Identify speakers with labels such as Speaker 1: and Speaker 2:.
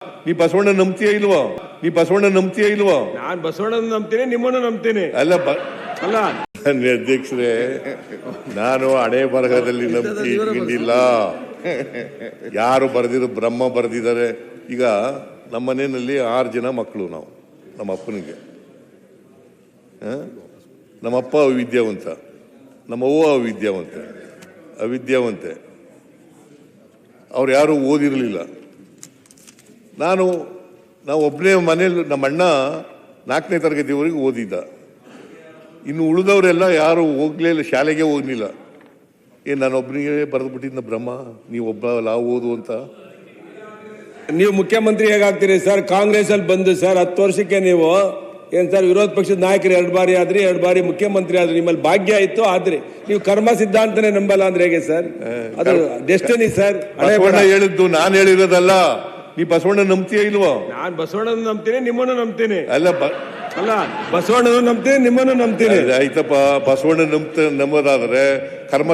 Speaker 1: ನೀ ಬಸವಣ್ಣ ನಂಬ್ತೀಯ ಇಲ್ವೋ? ನೀ ಬಸವಣ್ಣ ನಂಬ್ತೀಯ ಇಲ್ವೋ?
Speaker 2: ನಾನ್ ಬಸವಣ್ಣನ ನಂಬ್ತೀನಿ, ನಿಮ್ಮನ್ನು ನಂಬ್ತೀನಿ.
Speaker 1: ಅಲ್ಲ
Speaker 2: ಅಲ್ಲ
Speaker 1: ಅಧ್ಯಕ್ಷರೇ, ನಾನು ಹಣೆ ಬರಹದಲ್ಲಿ ನಂಬಿಕೆ ಇಟ್ಕೊಂಡಿಲ್ಲ. ಯಾರು ಬರೆದಿರೋ ಬ್ರಹ್ಮ ಬರೆದಿದ್ದಾರೆ. ಈಗ ನಮ್ಮ ಮನೆಯಲ್ಲಿ 6 ಜನ ಮಕ್ಕಳು ನಾವು. ನಮ್ಮ ಅಪ್ಪನಿಗೆ ನಮ್ಮಪ್ಪ ಅವಿದ್ಯಾವಂತ, ನಮ್ಮವ್ವ ಅವಿದ್ಯಾವಂತೆ. ಅವ್ರು ಯಾರು ಓದಿರಲಿಲ್ಲ. ನಾವು ಒಬ್ಬನೇ ಮನೇಲಿ, ನಮ್ಮ ಅಣ್ಣ 4ನೇ ತರಗತಿವರೆಗೂ ಓದಿದ್ದ. ಇನ್ನು ಉಳಿದವರೆಲ್ಲ ಯಾರು ಹೋಗ್ಲೇ ಇಲ್ಲ, ಶಾಲೆಗೆ ಹೋಗ್ಲಿಲ್ಲ. ನಾನು ಒಬ್ಬನಿಗೆ ಬರೆದು ಬಿಟ್ಟಿದ್ದ ಬ್ರಹ್ಮ, ನೀವೊಬ್ಬ ಓದು ಅಂತ.
Speaker 2: ನೀವು ಮುಖ್ಯಮಂತ್ರಿ ಹೇಗಾಗ್ತೀರಿ ಸರ್? ಕಾಂಗ್ರೆಸ್ ಅಲ್ಲಿ ಬಂದು ಸರ್ 10 ವರ್ಷಕ್ಕೆ ನೀವು ಏನ್ ಸರ್ ವಿರೋಧ ಪಕ್ಷದ ನಾಯಕರು 2 ಬಾರಿ ಆದ್ರಿ, 2 ಬಾರಿ ಮುಖ್ಯಮಂತ್ರಿ ಆದ್ರಿ, ನಿಮ್ಮಲ್ಲಿ ಭಾಗ್ಯ ಇತ್ತು. ಆದ್ರೆ ನೀವು ಕರ್ಮ ಸಿದ್ಧಾಂತನೇ ನಂಬಲ್ಲ ಅಂದ್ರೆ ಹೇಗೆ ಸರ್? ಅದು ಡೆಸ್ಟಿನಿ ಸರ್.
Speaker 1: ಬಸವಣ್ಣ ಹೇಳಿದ್ದು ನಾನು ಹೇಳಿರೋದಲ್ಲ. ನೀ ಬಸವಣ್ಣ ನಂಬ್ತೀಯ ಇಲ್ವೋ?
Speaker 2: ನಾನ್ ಬಸವಣ್ಣನ ನಂಬ್ತೀನಿ, ನಿಮ್ಮನ್ನು ನಂಬ್ತೀನಿ.
Speaker 1: ಅಲ್ಲ
Speaker 2: ಬಸವಣ್ಣನ ನಂಬ್ತೀನಿ, ನಿಮ್ಮನ್ನು ನಂಬ್ತೀನಿ.
Speaker 1: ಆಯ್ತಪ್ಪ, ಬಸವಣ್ಣ ನಂಬೋದಾದ್ರೆ ಕರ್ಮ